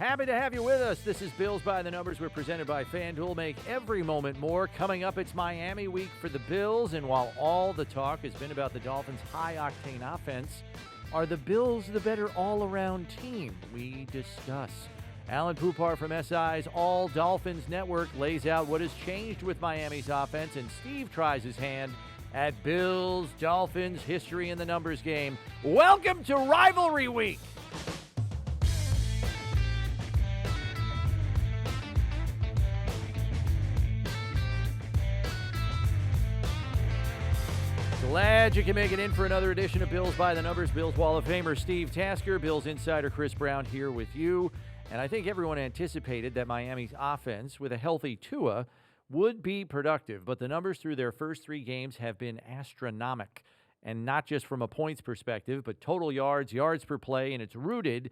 Happy to have you with us. This is Bills by the Numbers. We're presented by FanDuel. Make every moment more. Coming up, it's Miami week for the Bills. And while all the talk has been about the Dolphins' high-octane offense, are the Bills the better all-around team? We discuss. Alain Poupart from SI's AllDolphins network lays out what has changed with Miami's offense, and Steve tries his hand at Bills-Dolphins history in the numbers game. Welcome to Rivalry Week. Glad you can make it in for another edition of Bills by the Numbers. Bills Wall of Famer Steve Tasker, Bills insider Chris Brown here with you. And I think everyone anticipated that Miami's offense, with a healthy Tua, would be productive. But the numbers through their first three games have been astronomical. And not just from a points perspective, but total yards, yards per play, and it's rooted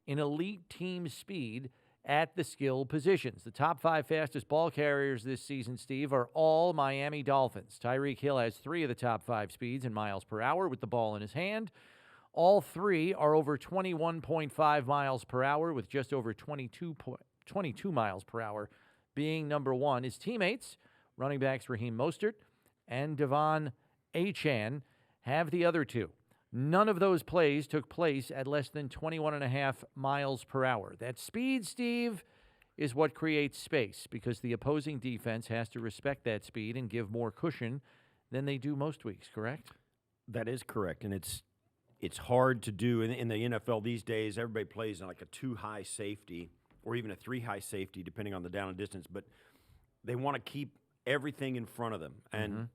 in elite team speed at the skill positions. The top five fastest ball carriers this season, Steve, are all Miami Dolphins. Tyreek Hill has three of the top five speeds in miles per hour with the ball in his hand. All three are over 21.5 miles per hour, with just over 22 miles per hour being number one. His teammates, running backs Raheem Mostert and Devon Achane, have the other two. None of those plays took place at less than 21.5 miles per hour. That speed, Steve, is what creates space, because the opposing defense has to respect that speed and give more cushion than they do most weeks, correct? That is correct, and it's hard to do. In the NFL these days, everybody plays in like a 2-high safety or even a 3-high safety, depending on the down and distance, but they want to keep everything in front of them. And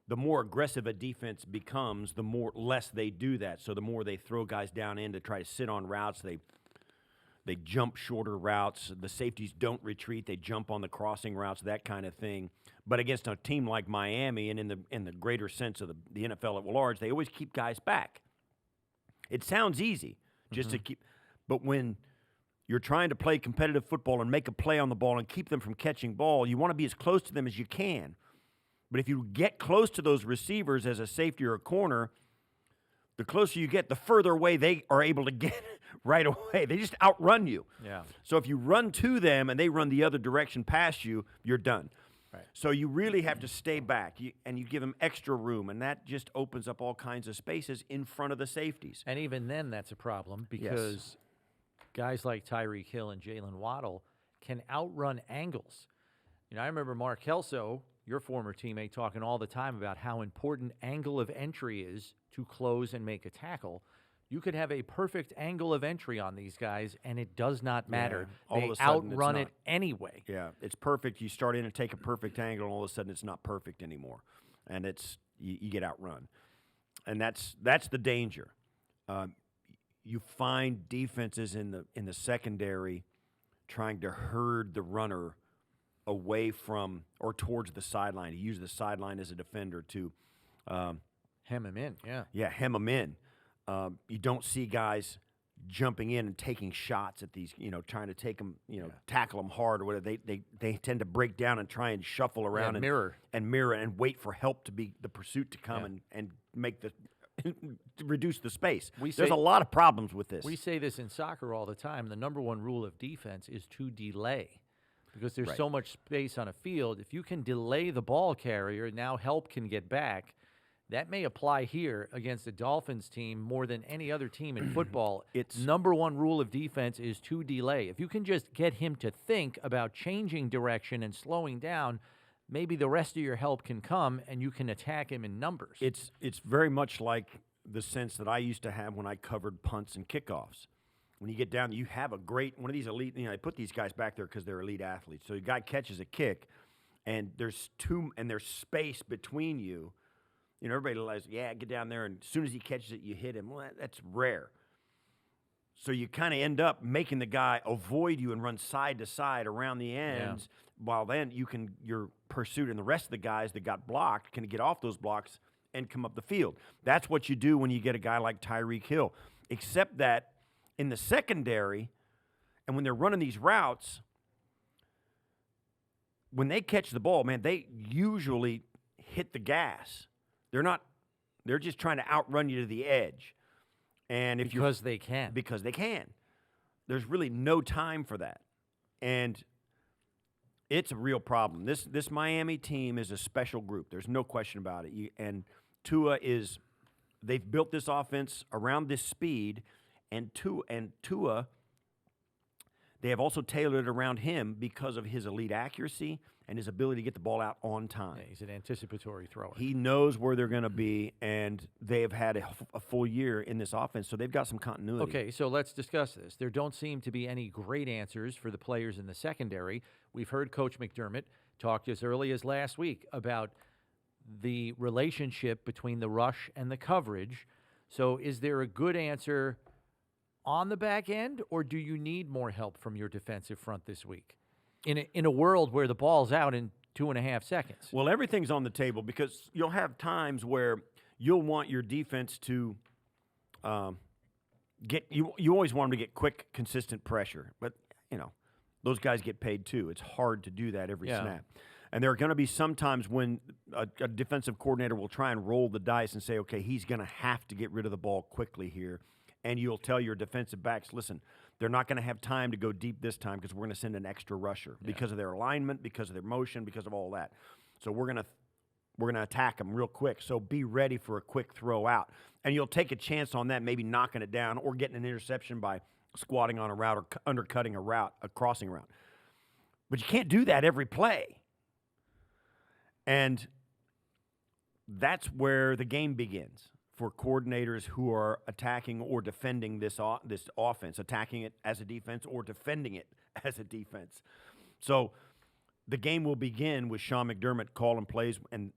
the more aggressive a defense becomes, the less they do that. So the more they throw guys down in to try to sit on routes, they jump shorter routes. The safeties don't retreat; they jump on the crossing routes, that kind of thing. But against a team like Miami, and in the greater sense of the NFL at large, they always keep guys back. It sounds easy just to keep, but when you're trying to play competitive football and make a play on the ball and keep them from catching ball, you want to be as close to them as you can. But if you get close to those receivers as a safety or a corner, the closer you get, the further away they are able to get right away. They just outrun you. Yeah. So if you run to them and they run the other direction past you, you're done. Right. So you really have to stay back, and you give them extra room, and that just opens up all kinds of spaces in front of the safeties. And even then, that's a problem, because guys like Tyreek Hill and Jalen Waddle can outrun angles. You know, I remember Mark Kelso, your former teammate, talking all the time about how important angle of entry is to close and make a tackle. You could have a perfect angle of entry on these guys, and it does not matter. All they of a sudden, outrun it anyway. Yeah, it's perfect. You start in and take a perfect angle, and all of a sudden it's not perfect anymore, and you get outrun, and that's the danger. You find defenses in the secondary trying to herd the runner away from or towards the sideline. To use the sideline as a defender to hem him in. Yeah, hem him in. You don't see guys jumping in and taking shots at these, trying to take them, tackle them hard or whatever. They tend to break down and try and shuffle around and mirror and wait for help to be the pursuit to come and make the to reduce the space. There's a lot of problems with this. We say this in soccer all the time. The number one rule of defense is to delay, because there's so much space on a field. If you can delay the ball carrier, now help can get back. That may apply here against the Dolphins team more than any other team in football. Its number one rule of defense is to delay. If you can just get him to think about changing direction and slowing down, maybe the rest of your help can come and you can attack him in numbers. It's very much like the sense that I used to have when I covered punts and kickoffs. When you get down, you have a great one of these elite. I put these guys back there because they're elite athletes. So the guy catches a kick, and there's space between you. Everybody realizes, get down there, and as soon as he catches it, you hit him. Well, that's rare. So you kind of end up making the guy avoid you and run side to side around the ends, while then your pursuit and the rest of the guys that got blocked can get off those blocks and come up the field. That's what you do when you get a guy like Tyreek Hill. Except that in the secondary, and when they're running these routes, when they catch the ball, man, they usually hit the gas. They're just trying to outrun you to the edge. And because they can. there's really no time for that. And it's a real problem. This Miami team is a special group. There's no question about it. And Tua is – they've built this offense around this speed, and Tua, they have also tailored it around him because of his elite accuracy and his ability to get the ball out on time. Yeah, he's an anticipatory thrower. He knows where they're going to be, and they have had a full year in this offense, so they've got some continuity. Okay, so let's discuss this. There don't seem to be any great answers for the players in the secondary. We've heard Coach McDermott talk as early as last week about the relationship between the rush and the coverage. So is there a good answer on the back end, or do you need more help from your defensive front this week? In a world where the ball's out in 2.5 seconds. Well, everything's on the table because you'll have times where you'll want your defense to you always want them to get quick, consistent pressure. But, those guys get paid too. It's hard to do that every snap. And there are going to be some times when a defensive coordinator will try and roll the dice and say, okay, he's going to have to get rid of the ball quickly here. And you'll tell your defensive backs, listen, they're not going to have time to go deep this time because we're going to send an extra rusher because of their alignment, because of their motion, because of all that. So we're going to attack them real quick. So be ready for a quick throw out. And you'll take a chance on that, maybe knocking it down or getting an interception by squatting on a route or undercutting a crossing route. But you can't do that every play. And that's where the game begins for coordinators who are attacking or defending this offense, attacking it as a defense or defending it as a defense. So the game will begin with Sean McDermott calling plays and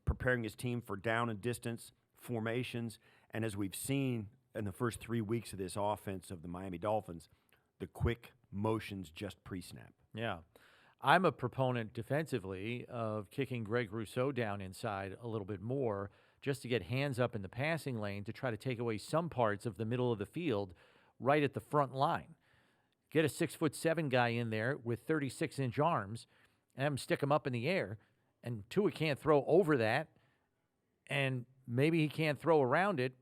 preparing his team for down and distance formations. And as we've seen in the first 3 weeks of this offense of the Miami Dolphins, the quick motions just pre-snap. Yeah. I'm a proponent defensively of kicking Greg Rousseau down inside a little bit more just to get hands up in the passing lane to try to take away some parts of the middle of the field right at the front line. Get a 6'7" guy in there with 36-inch arms and have him stick him up in the air, and Tua can't throw over that, and maybe he can't throw around it.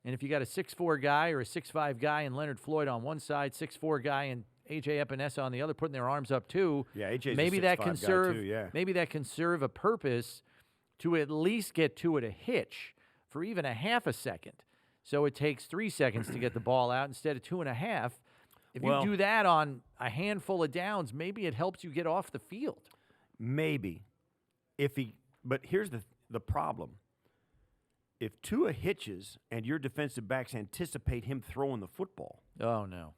And if you got a 6'4" guy or a 6'5" guy and Leonard Floyd on one side, 6'4" guy and A.J. Epinesa on the other, putting their arms up too. Yeah, A.J.'s maybe a 6'5" that can serve. guy too, yeah. Maybe that can serve a purpose to at least get Tua to hitch for even a half a second. So it takes 3 seconds to get the ball out instead of 2.5. If you do that on a handful of downs, maybe it helps you get off the field. Maybe. But here's the problem. If Tua hitches and your defensive backs anticipate him throwing the football. Oh, no.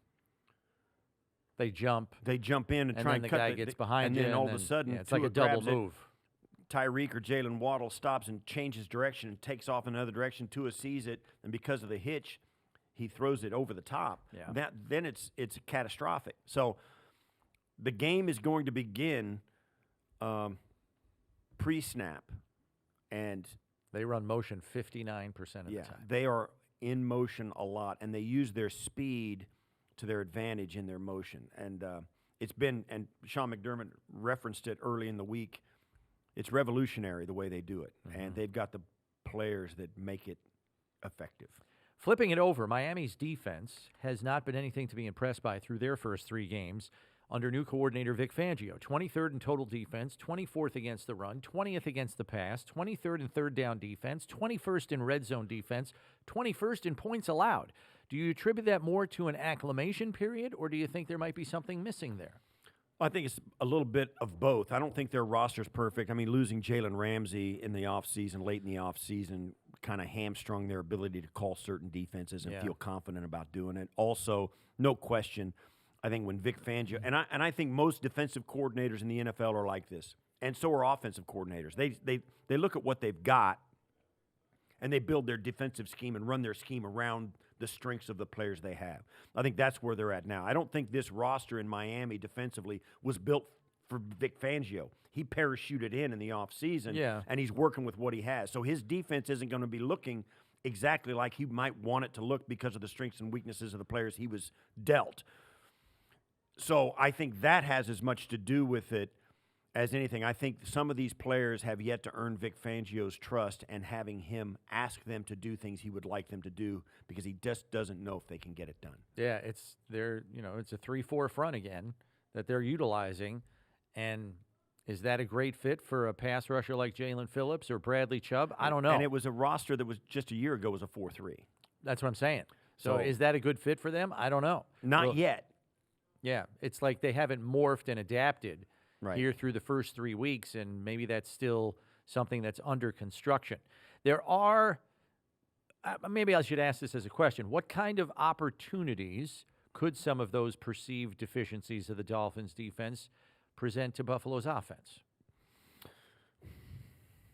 They jump. They jump in and try and then cut the guy gets behind and you. then all of a sudden, it's like Tua a double grabs it. move. Tyreek or Jalen Waddle stops and changes direction and takes off in another direction. Tua sees it, and because of the hitch, he throws it over the top. Yeah. Then it's catastrophic. So the game is going to begin pre-snap, and they run motion 59% of the time. They are in motion a lot, and they use their speed to their advantage in their motion. And and Sean McDermott referenced it early in the week. It's revolutionary the way they do it, and they've got the players that make it effective. Flipping it over, Miami's defense has not been anything to be impressed by through their first 3 games under new coordinator Vic Fangio. 23rd in total defense, 24th against the run, 20th against the pass, 23rd in third down defense, 21st in red zone defense, 21st in points allowed. Do you attribute that more to an acclimation period, or do you think there might be something missing there? I think it's a little bit of both. I don't think their roster's perfect. I mean, losing Jalen Ramsey in the offseason, late in the offseason, kind of hamstrung their ability to call certain defenses and feel confident about doing it. Also, no question, I think when Vic Fangio, and I think most defensive coordinators in the NFL are like this, and so are offensive coordinators. They look at what they've got, and they build their defensive scheme and run their scheme around the strengths of the players they have. I think that's where they're at now. I don't think this roster in Miami defensively was built for Vic Fangio. He parachuted in the offseason, and he's working with what he has. So his defense isn't going to be looking exactly like he might want it to look because of the strengths and weaknesses of the players he was dealt. So I think that has as much to do with it as anything, I think some of these players have yet to earn Vic Fangio's trust and having him ask them to do things he would like them to do because he just doesn't know if they can get it done. Yeah, it's a 3-4 front again that they're utilizing, and is that a great fit for a pass rusher like Jalen Phillips or Bradley Chubb? I don't know. And it was a roster that was just a year ago was a 4-3. That's what I'm saying. So is that a good fit for them? I don't know. Not yet. Yeah, it's like they haven't morphed and adapted Right. here through the first 3 weeks, and maybe that's still something that's under construction. There are, maybe I should ask this as a question, what kind of opportunities could some of those perceived deficiencies of the Dolphins' defense present to Buffalo's offense?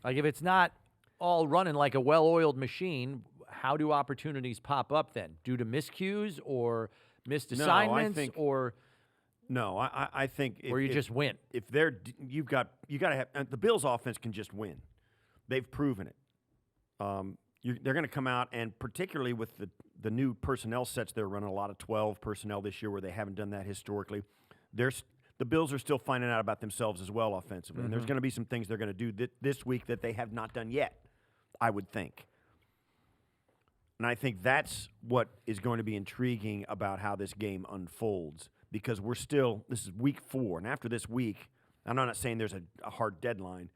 Like if it's not all running like a well-oiled machine, how do opportunities pop up then? Due to miscues or missed assignments No, I think or you just win. If you got to have the Bills' offense can just win. They've proven it. They're going to come out, and particularly with the new personnel sets, they're running a lot of 12 personnel this year, where they haven't done that historically. The Bills are still finding out about themselves as well offensively, and there's going to be some things they're going to do this week that they have not done yet, I would think. And I think that's what is going to be intriguing about how this game unfolds. Because this is week 4, and after this week, I'm not saying there's a hard deadline.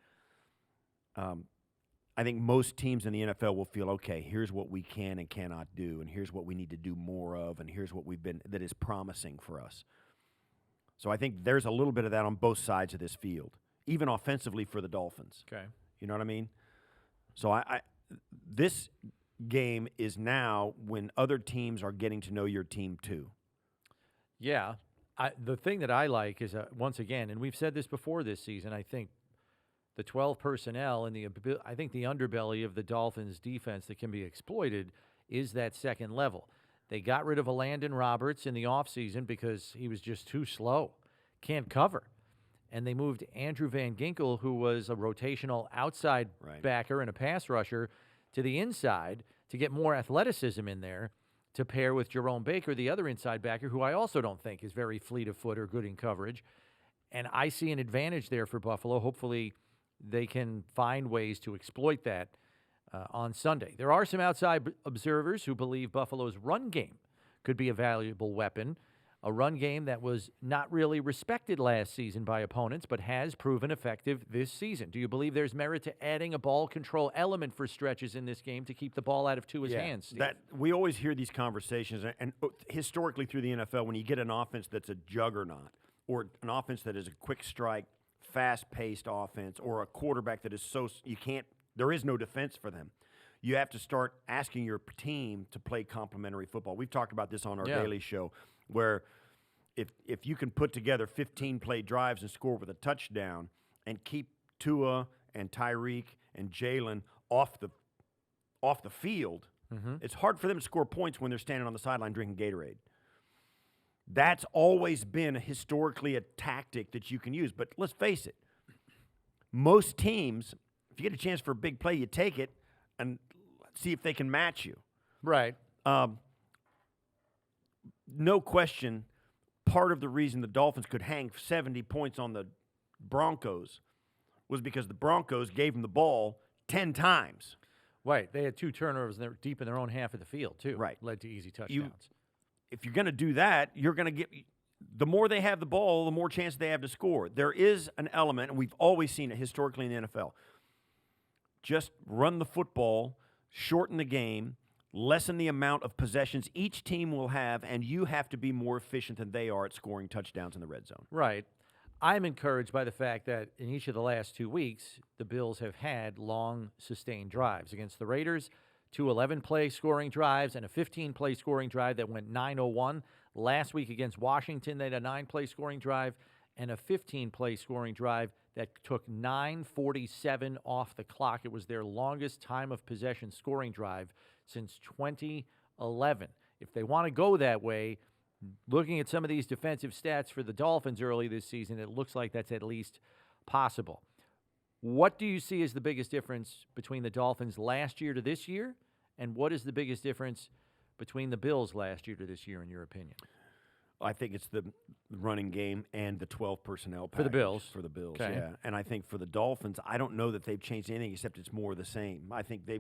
I think most teams in the NFL will feel, okay, here's what we can and cannot do, and here's what we need to do more of, and here's what that is promising for us. So I think there's a little bit of that on both sides of this field, even offensively for the Dolphins. Okay. You know what I mean? So this game is now when other teams are getting to know your team too. Yeah. The thing that I like is, once again, and we've said this before this season, I think the 12 personnel and I think the underbelly of the Dolphins' defense that can be exploited is that second level. They got rid of Landon Roberts in the offseason because he was just too slow, can't cover. And they moved Andrew Van Ginkel, who was a rotational outside backer and a pass rusher, to the inside to get more athleticism in there, to pair with Jerome Baker, the other inside backer, who I also don't think is very fleet of foot or good in coverage. And I see an advantage there for Buffalo. Hopefully they can find ways to exploit that on Sunday. There are some outside observers who believe Buffalo's run game could be a valuable weapon, a run game that was not really respected last season by opponents, but has proven effective this season. Do you believe there's merit to adding a ball control element for stretches in this game to keep the ball out of Tua's hands, Steve? We always hear these conversations, and historically through the NFL, when you get an offense that's a juggernaut, or an offense that is a quick strike, fast-paced offense, or a quarterback that is there is no defense for them. You have to start asking your team to play complementary football. We've talked about this on our daily show, where if you can put together 15-play drives and score with a touchdown and keep Tua and Tyreek and Jalen off the field, it's hard for them to score points when they're standing on the sideline drinking Gatorade. That's always been historically a tactic that you can use. But let's face it, most teams, if you get a chance for a big play, you take it and see if they can match you. Right. No question, part of the reason the Dolphins could hang 70 points on the Broncos was because the Broncos gave them the ball 10 times. Right. They had 2 turnovers and they were deep in their own half of the field, too. Right. Led to easy touchdowns. If you're going to do that, you're going to get – the more they have the ball, the more chance they have to score. There is an element, and we've always seen it historically in the NFL. Just run the football, shorten the game, lessen the amount of possessions each team will have, and you have to be more efficient than they are at scoring touchdowns in the red zone. Right. I'm encouraged by the fact that in each of the last 2 weeks, the Bills have had long, sustained drives. Against the Raiders, 2 11-play scoring drives and a 15-play scoring drive that went 9:01. Last week against Washington, they had a 9-play scoring drive and a 15-play scoring drive that took 9:47 off the clock. It was their longest time of possession scoring drive since 2011. If they want to go that way, looking at some of these defensive stats for the Dolphins early this season, it looks like that's at least possible. What do you see as the biggest difference between the Dolphins last year to this year, and what is the biggest difference between the Bills last year to this year, in your opinion? I think it's the running game and the 12 personnel package For the Bills. For the Bills, Okay. yeah. And I think for the Dolphins, I don't know that they've changed anything except it's more of the same. I think They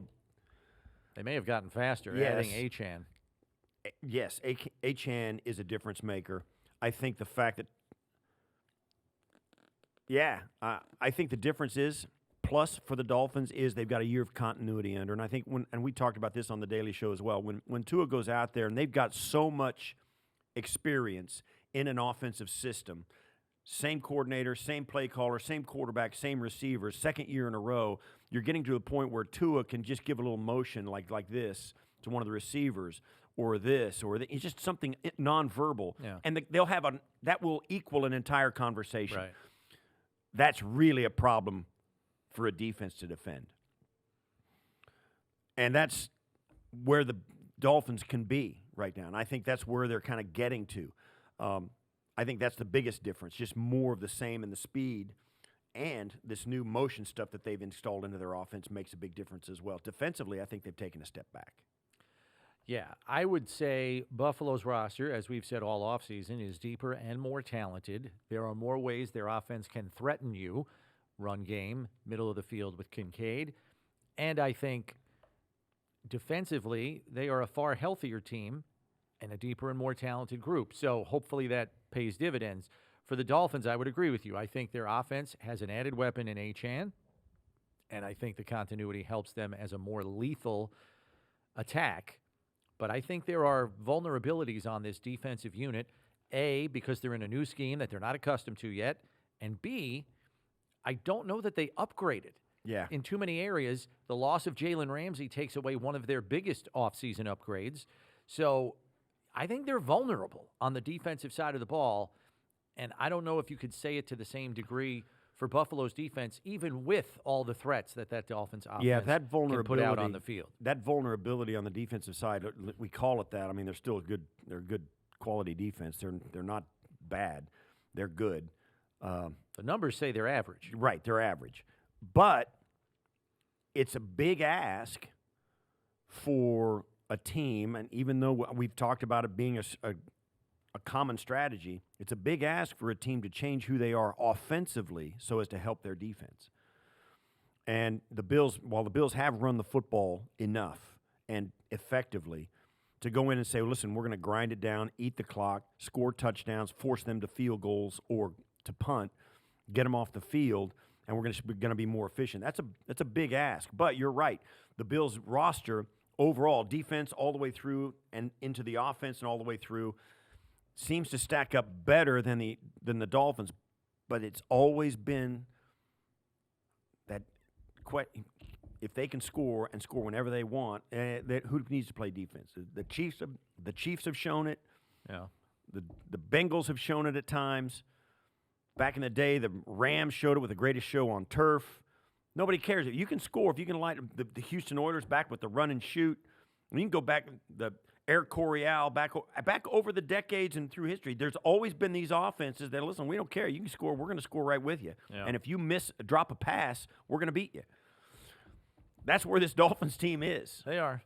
may have gotten faster, Yes. adding Achane. yes, Achane is a difference maker. I think the fact that, I think the difference is, plus for the Dolphins, is they've got a year of continuity under. And I think and we talked about this on the Daily Show as well, when Tua goes out there and they've got so much experience in an offensive system, same coordinator, same play caller, same quarterback, same receivers, second year in a row, you're getting to a point where Tua can just give a little motion like this to one of the receivers, or this, or it's just something nonverbal, and they'll have that will equal an entire conversation. Right. That's really a problem for a defense to defend, and that's where the Dolphins can be right now, and I think that's where they're kind of getting to. I think that's the biggest difference, just more of the same in the speed, and this new motion stuff that they've installed into their offense makes a big difference as well. Defensively, I think they've taken a step back. Yeah, I would say Buffalo's roster, as we've said all offseason, is deeper and more talented. There are more ways their offense can threaten you. Run game, middle of the field with Kincaid. And I think defensively, they are a far healthier team and a deeper and more talented group. So hopefully that pays dividends. For the Dolphins, I would agree with you. I think their offense has an added weapon in Achane, and I think the continuity helps them as a more lethal attack. But I think there are vulnerabilities on this defensive unit, A, because they're in a new scheme that they're not accustomed to yet, and B, I don't know that they upgraded. Yeah. In too many areas, the loss of Jalen Ramsey takes away one of their biggest offseason upgrades. So I think they're vulnerable on the defensive side of the ball, and I don't know if you could say it to the same degree for Buffalo's defense, even with all the threats that Dolphins offense that vulnerability can put out on the field. That vulnerability on the defensive side, we call it that. I mean, they're still they're a good quality defense. They're not bad. They're good. The numbers say they're average. Right, they're average. But it's a big ask for a team, and even though we've talked about it being a common strategy, it's a big ask for a team to change who they are offensively so as to help their defense. And the Bills, while the Bills have run the football enough and effectively to go in and say, listen, we're going to grind it down, eat the clock, score touchdowns, force them to field goals or to punt, get them off the field, and we're going to be more efficient. That's a big ask. But you're right. The Bills roster overall, defense all the way through and into the offense and all the way through, seems to stack up better than the Dolphins, but it's always been that if they can score and score whenever they want, who needs to play defense? The Chiefs have shown it. Yeah. The Bengals have shown it at times. Back in the day, the Rams showed it with the greatest show on turf. Nobody cares if you can score. If you can light the Houston Oilers back with the run and shoot, and you can go back the Air Coryell back over the decades and through history. There's always been these offenses that, listen, we don't care. You can score. We're going to score right with you. Yeah. And if you drop a pass, we're going to beat you. That's where this Dolphins team is. They are.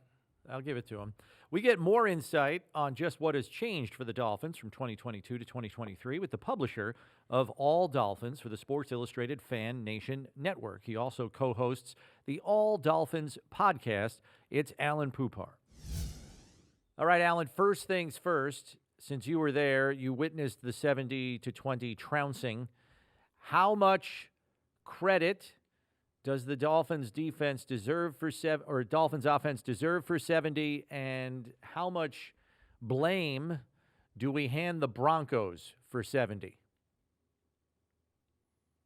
I'll give it to them. We get more insight on just what has changed for the Dolphins from 2022 to 2023 with the publisher of AllDolphins for the Sports Illustrated Fan Nation Network. He also co-hosts the AllDolphins podcast. It's Alain Poupart. All right, Alan, first things first, since you were there, you witnessed the 70-20 trouncing. How much credit does the Dolphins defense deserve for Dolphins offense deserve for 70, and how much blame do we hand the Broncos for 70?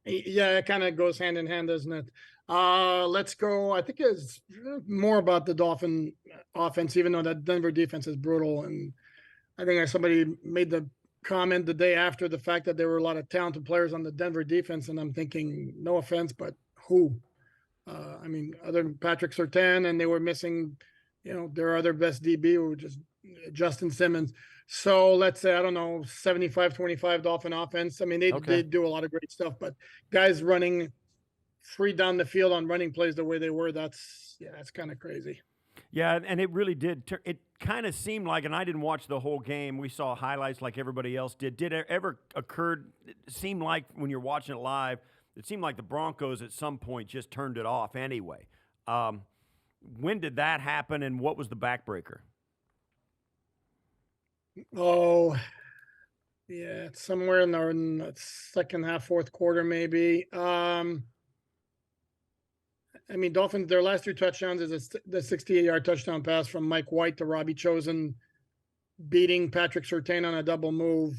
Yeah, it kind of goes hand in hand, doesn't it? Let's go. I think it's more about the Dolphin offense, even though that Denver defense is brutal. And I think somebody made the comment the day after the fact that there were a lot of talented players on the Denver defense. And I'm thinking, no offense, but who? I mean, other than Patrick Surtain, and they were missing, their other best DB, who just Justin Simmons. So let's say, I don't know, 75-25 Dolphin offense. I mean, they do a lot of great stuff, but guys running free down the field on running plays the way they were, that's kind of crazy. Yeah, and it really did. It kind of seemed like, and I didn't watch the whole game. We saw highlights like everybody else did. Did it ever occur? It seemed like when you're watching it live, it seemed like the Broncos at some point just turned it off anyway. When did that happen, and what was the backbreaker? Oh, yeah, it's somewhere in the second half, fourth quarter, maybe. I mean, Dolphins, their last 2 touchdowns is the 68-yard touchdown pass from Mike White to Robbie Chosen, beating Patrick Surtain on a double move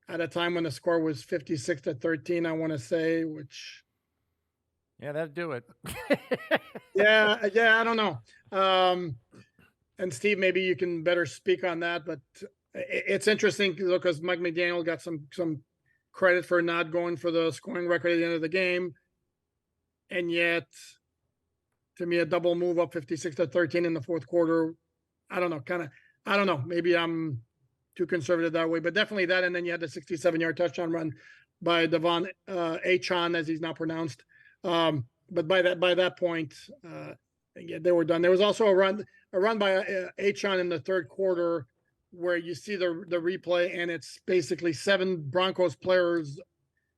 at a time when the score was 56-13, I want to say, which. Yeah, that'd do it. yeah, I don't know. And Steve, maybe you can better speak on that, but it's interesting because Mike McDaniel got some credit for not going for the scoring record at the end of the game. And yet, to me, a double move up 56-13 in the fourth quarter, I don't know. Maybe I'm too conservative that way, but definitely that. And then you had the 67-yard touchdown run by Devon Achane, as he's now pronounced. But by that point, yeah, they were done. There was also a run by Achane in the third quarter where you see the replay, and it's basically 7 Broncos players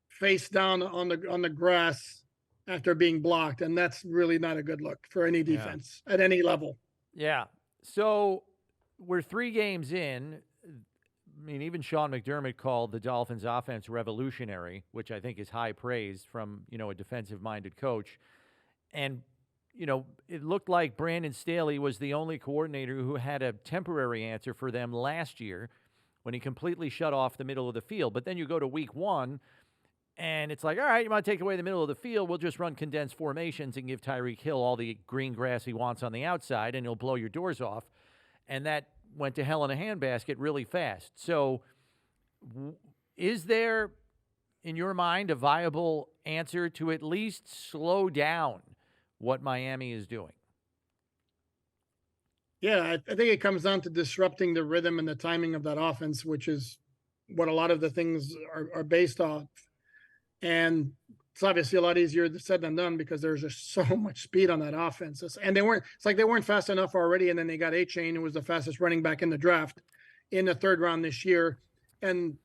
face down on the grass after being blocked, and that's really not a good look for any defense at any level. Yeah. So we're 3 games in. I mean, even Sean McDermott called the Dolphins' offense revolutionary, which I think is high praise from, a defensive-minded coach. And, it looked like Brandon Staley was the only coordinator who had a temporary answer for them last year when he completely shut off the middle of the field. But then you go to week 1, and it's like, all right, you want to take away the middle of the field, we'll just run condensed formations and give Tyreek Hill all the green grass he wants on the outside, and he'll blow your doors off. And that went to hell in a handbasket really fast. So is there, in your mind, a viable answer to at least slow down what Miami is doing? Yeah, I think it comes down to disrupting the rhythm and the timing of that offense, which is what a lot of the things are based off. And it's obviously a lot easier said than done because there's just so much speed on that offense. And they weren't fast enough already. And then they got Achane, who was the fastest running back in the draft in the 3rd round this year. And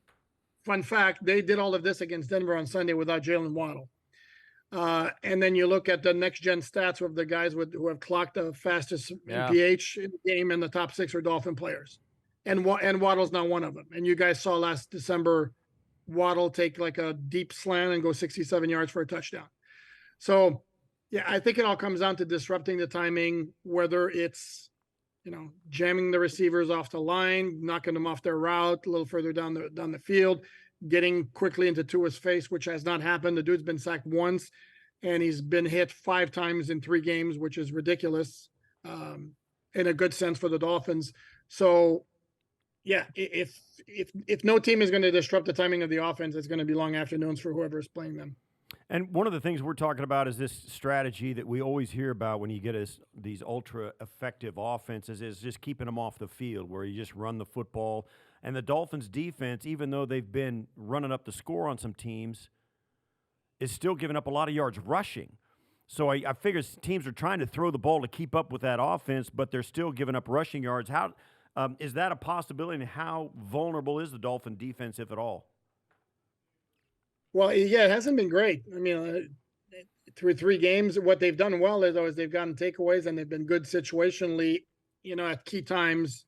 fun fact, they did all of this against Denver on Sunday without Jalen Waddle. And then you look at the next gen stats of the guys who have clocked the fastest PH in the game, and the top 6 are Dolphin players. And Waddle's not one of them. And you guys saw last December Waddle take like a deep slant and go 67 yards for a touchdown. So, yeah, I think it all comes down to disrupting the timing, whether it's, jamming the receivers off the line, knocking them off their route a little further down the field, getting quickly into Tua's face, which has not happened. The dude's been sacked once, and he's been hit 5 times in 3 games, which is ridiculous, in a good sense for the Dolphins. So, yeah, if no team is going to disrupt the timing of the offense, it's going to be long afternoons for whoever is playing them. And one of the things we're talking about is this strategy that we always hear about when you get these ultra-effective offenses is just keeping them off the field, where you just run the football. And the Dolphins' defense, even though they've been running up the score on some teams, is still giving up a lot of yards rushing. So I figure teams are trying to throw the ball to keep up with that offense, but they're still giving up rushing yards. How is that a possibility, and how vulnerable is the Dolphin defense, if at all? Well, yeah, it hasn't been great. I mean, through 3 games, what they've done well is they've gotten takeaways, and they've been good situationally, at key times.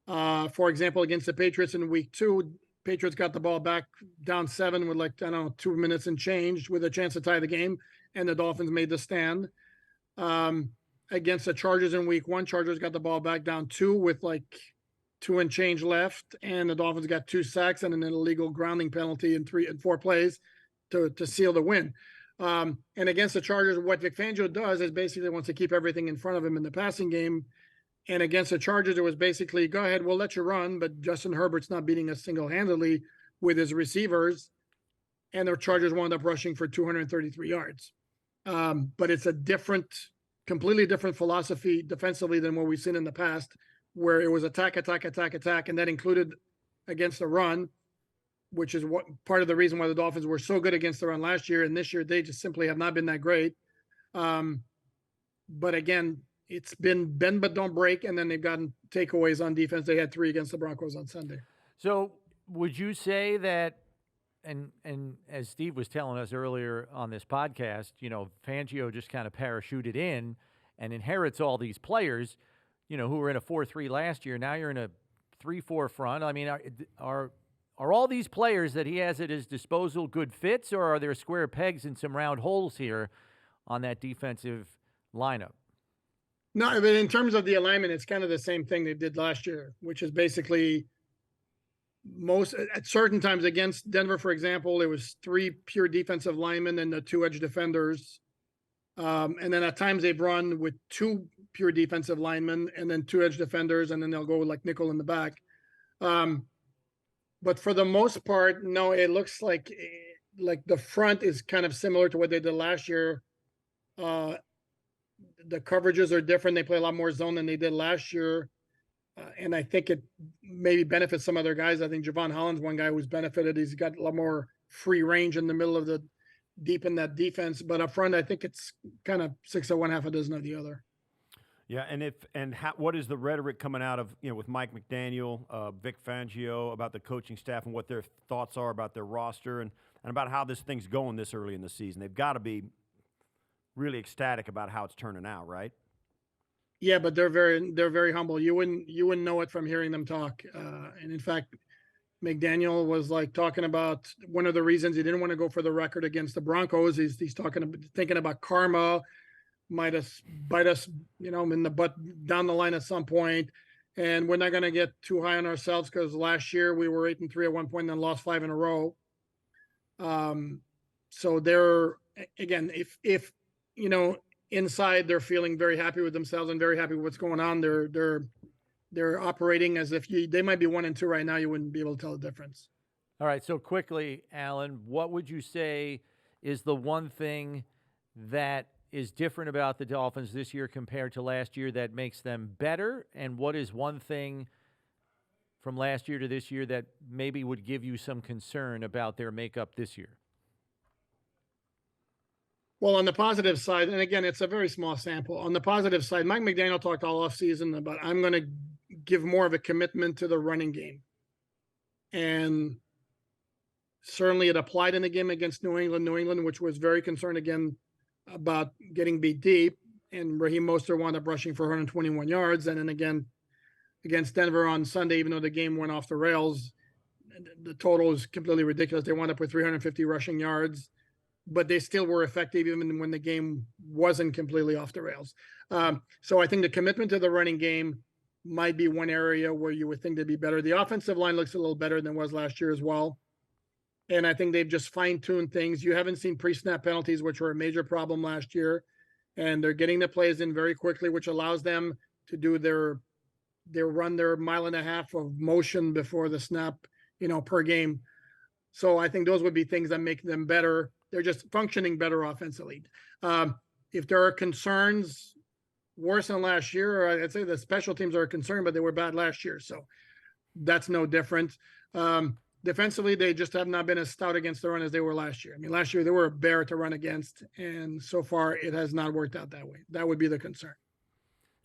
For example, against the Patriots in week 2, Patriots got the ball back down 7 with 2 minutes and change with a chance to tie the game, and the Dolphins made the stand. Against the Chargers in week 1, Chargers got the ball back down 2 with 2 and change left, and the Dolphins got 2 sacks and an illegal grounding penalty in 3 and 4 plays to seal the win. And against the Chargers, what Vic Fangio does is basically wants to keep everything in front of him in the passing game. And against the Chargers, it was basically, go ahead, we'll let you run, but Justin Herbert's not beating us single-handedly with his receivers. And the Chargers wound up rushing for 233 yards. But it's a completely different philosophy defensively than what we've seen in the past, where it was attack, and that included against the run, which is what part of the reason why the Dolphins were so good against the run last year. And this year, they just simply have not been that great. But again, it's been bend but don't break, and then they've gotten takeaways on defense. They had 3 against the Broncos on Sunday. So would you say that, and as Steve was telling us earlier on this podcast, Fangio just kind of parachuted in and inherits all these players, who were in a 4-3 last year. Now you're in a 3-4 front. I mean, are all these players that he has at his disposal good fits, or are there square pegs and some round holes here on that defensive lineup? No, but in terms of the alignment, it's kind of the same thing they did last year, which is basically at certain times against Denver, for example, it was 3 pure defensive linemen and the 2 edge defenders. And then at times they've run with 2 pure defensive linemen and then 2 edge defenders, and then they'll go like nickel in the back. But for the most part, no, it looks like the front is kind of similar to what they did last year. The coverages are different. They play a lot more zone than they did last year. And I think it maybe benefits some other guys. I think Javon Holland's one guy who's benefited. He's got a lot more free range in the middle of the deep in that defense. But up front, I think it's kind of 6 of one, half a dozen of the other. Yeah, what is the rhetoric coming out of with Mike McDaniel, Vic Fangio about the coaching staff and what their thoughts are about their roster and about how this thing's going this early in the season? They've got to be really ecstatic about how it's turning out, right? Yeah, but they're very humble. You wouldn't know it from hearing them talk. And in fact, McDaniel was like talking about one of the reasons he didn't want to go for the record against the Broncos. He's thinking about karma, might bite us, in the butt down the line at some point. And we're not going to get too high on ourselves because last year we were 8-3 at one point and then lost 5 in a row. So they're, again, if inside they're feeling very happy with themselves and very happy with what's going on. They're operating as if they might be 1-2 right now. You wouldn't be able to tell the difference. All right. So quickly, Alan, what would you say is the one thing that is different about the Dolphins this year compared to last year that makes them better? And what is one thing from last year to this year that maybe would give you some concern about their makeup this year? Well, on the positive side, and again, it's a very small sample. On the positive side, Mike McDaniel talked all offseason about I'm going to give more of a commitment to the running game. And certainly it applied in the game against New England, which was very concerned again about getting beat deep. And Raheem Mostert wound up rushing for 121 yards. And then again, against Denver on Sunday, even though the game went off the rails, the total is completely ridiculous. They wound up with 350 rushing yards. But they still were effective even when the game wasn't completely off the rails. So I think the commitment to the running game might be one area where you would think they'd be better. The offensive line looks a little better than it was last year as well. And I think they've just fine-tuned things. You haven't seen pre-snap penalties, which were a major problem last year. And they're getting the plays in very quickly, which allows them to do their mile and a half of motion before the snap, per game. So I think those would be things that make them better. They're just functioning better offensively. If there are concerns worse than last year, I'd say the special teams are a concern, but they were bad last year. So that's no different. Defensively, they just have not been as stout against the run as they were last year. I mean, last year they were a bear to run against, and so far it has not worked out that way. That would be the concern.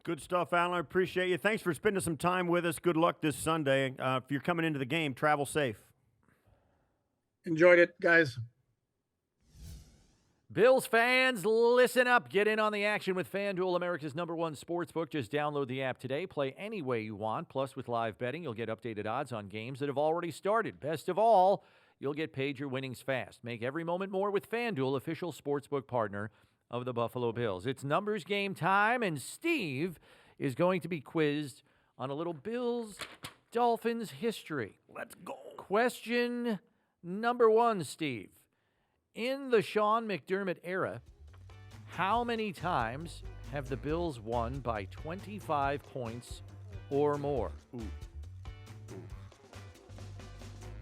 Good stuff, Alan. I appreciate you. Thanks for spending some time with us. Good luck this Sunday. If you're coming into the game, travel safe. Enjoyed it, guys. Bills fans, listen up. Get in on the action with FanDuel, America's #1 sportsbook. Just download the app today. Play any way you want. Plus, with live betting, you'll get updated odds on games that have already started. Best of all, you'll get paid your winnings fast. Make every moment more with FanDuel, official sportsbook partner of the Buffalo Bills. It's numbers game time, and Steve is going to be quizzed on a little Bills-Dolphins history. Let's go. Question number 1, Steve. In the Sean McDermott era, how many times have the Bills won by 25 points or more? Ooh.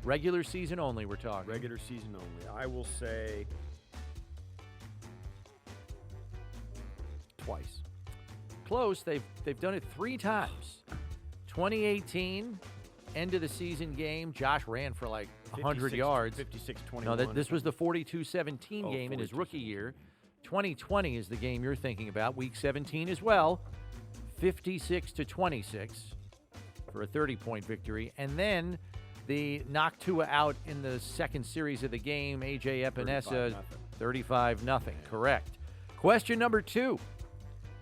Regular season only, we're talking. Regular season only. I will say twice. Close. They've done it 3 times. 2018, end of the season game. Josh ran for like 100 yards. 56-21. No, this was the 42-17 game in his rookie year. 2020 is the game you're thinking about. Week 17 as well. 56-26 for a 30-point victory. And then the knocked Tua out in the second series of the game. A.J. Epinesa, 35-0. Correct. Question number 2.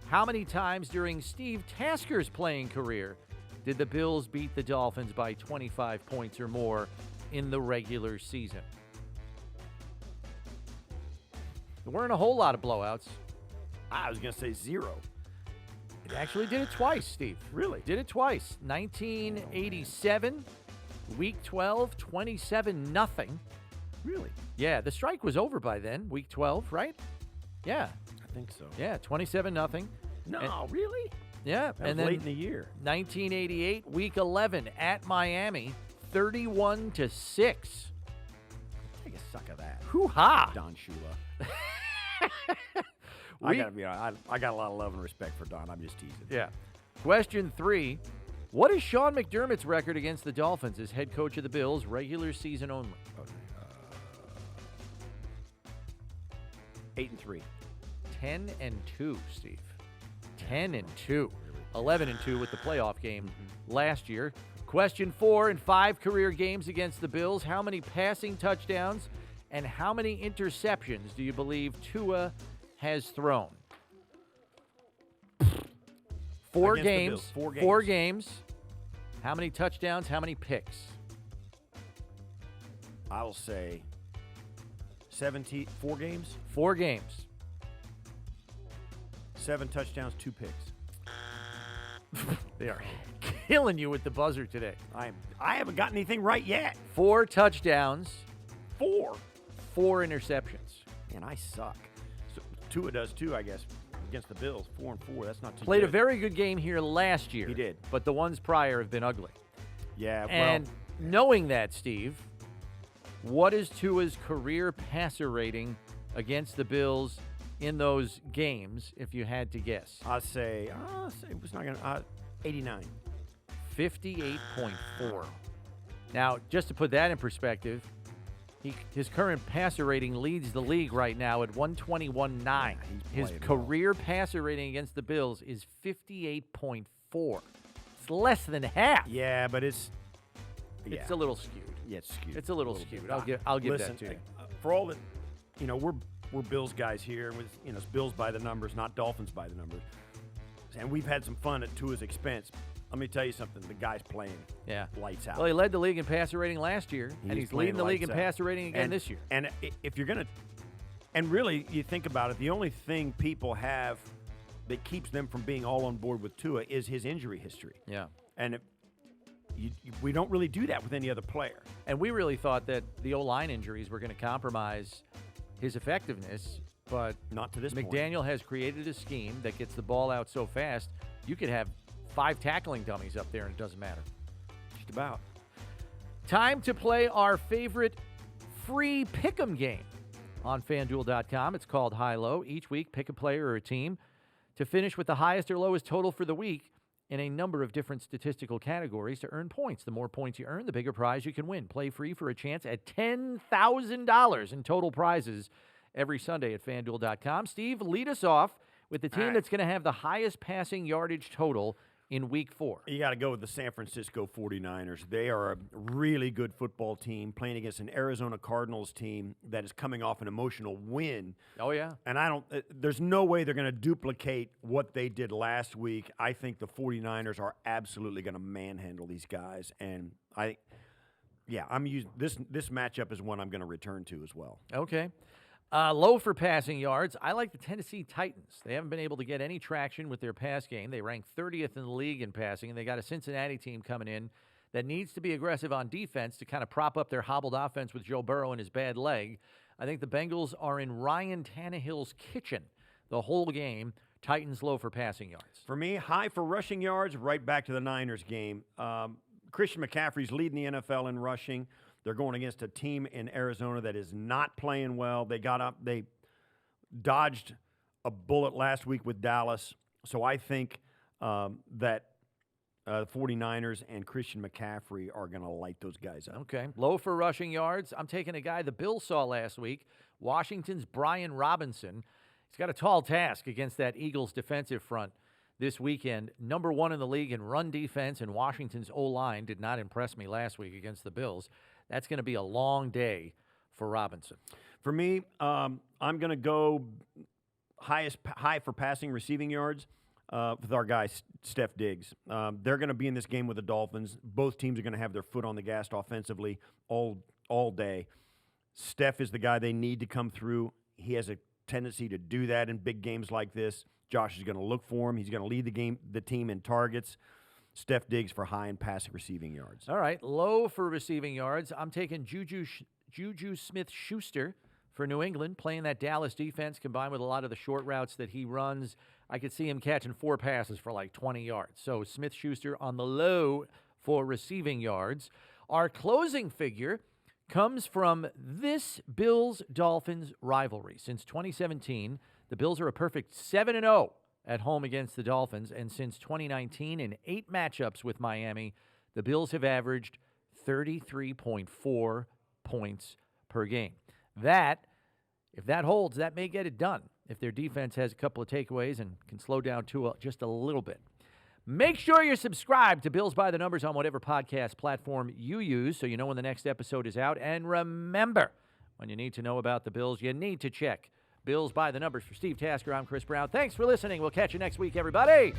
How many times during Steve Tasker's playing career did the Bills beat the Dolphins by 25 points or more in the regular season? There weren't a whole lot of blowouts. I was going to say 0. It actually did it twice, Steve. Really? Did it twice. 1987, Week 12, 27-0. Really? Yeah, the strike was over by then, Week 12, right? Yeah. I think so. Yeah, 27-0. No, really? Yeah. That was then late in the year. 1988, Week 11 at Miami, 31-6. Take a suck of that. Hoo-ha! Don Shula. I gotta be honest, I got a lot of love and respect for Don. I'm just teasing. Yeah. Question 3. What is Sean McDermott's record against the Dolphins as head coach of the Bills, regular season only? 8-3. 10-2, Steve. 10-2. 11-2 with the playoff game last year. Question 4. In 5 career games against the Bills, how many passing touchdowns and how many interceptions do you believe Tua has thrown? 4 Against the games. Bills. 4 games. 4 games. How many touchdowns? How many picks? I'll say 4 games, 4 games. 7 touchdowns, 2 picks. They are killing you with the buzzer today. I haven't gotten anything right yet. 4 touchdowns. 4. 4 interceptions. Man, I suck. So Tua does too, I guess, against the Bills. 4-4. That's not too Played good. a very good game here last year. He did. But the ones prior have been ugly. Yeah, And knowing that, Steve, what is Tua's career passer rating against the Bills in those games, if you had to guess? I'll say it was not going to 89. 58.4. Now, just to put that in perspective, his current passer rating leads the league right now at 121.9. His playing career passer rating against the Bills is 58.4. It's less than half. Yeah, but it's a little skewed. Yeah, it's skewed. It's a little skewed. I'll give that to you. For all that, we're Bills guys here. With it's Bills by the numbers, not Dolphins by the numbers. And we've had some fun at Tua's expense. Let me tell you something. The guy's playing lights out. Well, he led the league in passer rating last year, and he's leading the league in passer rating again this year. And if you're going to – and really, you think about it, the only thing people have that keeps them from being all on board with Tua is his injury history. Yeah. And we don't really do that with any other player. And we really thought that the O-line injuries were going to compromise his effectiveness, but not to this point. McDaniel has created a scheme that gets the ball out so fast, you could have 5 tackling dummies up there and it doesn't matter. Just about. Time to play our favorite free pick'em game on FanDuel.com. It's called High-Low. Each week, pick a player or a team to finish with the highest or lowest total for the week in a number of different statistical categories to earn points. The more points you earn, the bigger prize you can win. Play free for a chance at $10,000 in total prizes every Sunday at FanDuel.com. Steve, lead us off with the team that's going to have the highest passing yardage total in Week 4. You got to go with the San Francisco 49ers. They are a really good football team playing against an Arizona Cardinals team that is coming off an emotional win. Oh, yeah. And there's no way they're going to duplicate what they did last week. I think the 49ers are absolutely going to manhandle these guys. And I'm using this matchup is one I'm going to return to as well. Okay. Low for passing yards. I like the Tennessee Titans. They haven't been able to get any traction with their pass game. They rank 30th in the league in passing, and they got a Cincinnati team coming in that needs to be aggressive on defense to kind of prop up their hobbled offense with Joe Burrow and his bad leg. I think the Bengals are in Ryan Tannehill's kitchen the whole game. Titans low for passing yards. For me, high for rushing yards, right back to the Niners game. Christian McCaffrey's leading the NFL in rushing. They're going against a team in Arizona that is not playing well. They dodged a bullet last week with Dallas. So I think that the 49ers and Christian McCaffrey are going to light those guys up. Okay. Low for rushing yards. I'm taking a guy the Bills saw last week, Washington's Brian Robinson. He's got a tall task against that Eagles defensive front this weekend. Number 1 in the league in run defense, and Washington's O-line did not impress me last week against the Bills. That's going to be a long day for Robinson. For me, I'm going to go high for passing receiving yards with our guy, Steph Diggs. They're going to be in this game with the Dolphins. Both teams are going to have their foot on the gas offensively all day. Steph is the guy they need to come through. He has a tendency to do that in big games like this. Josh is going to look for him. He's going to lead the team in targets. Steph Diggs for high in passing receiving yards. All right, low for receiving yards. I'm taking Juju Smith-Schuster for New England, playing that Dallas defense combined with a lot of the short routes that he runs. I could see him catching 4 passes for like 20 yards. So Smith-Schuster on the low for receiving yards. Our closing figure comes from this Bills-Dolphins rivalry. Since 2017, the Bills are a perfect 7-0 at home against the Dolphins, and since 2019, in 8 matchups with Miami, the Bills have averaged 33.4 points per game. If that holds, that may get it done if their defense has a couple of takeaways and can slow down Tua just a little bit. Make sure you're subscribed to Bills by the Numbers on whatever podcast platform you use so you know when the next episode is out. And remember, when you need to know about the Bills, you need to check Bills by the Numbers. For Steve Tasker, I'm Chris Brown. Thanks for listening. We'll catch you next week, everybody.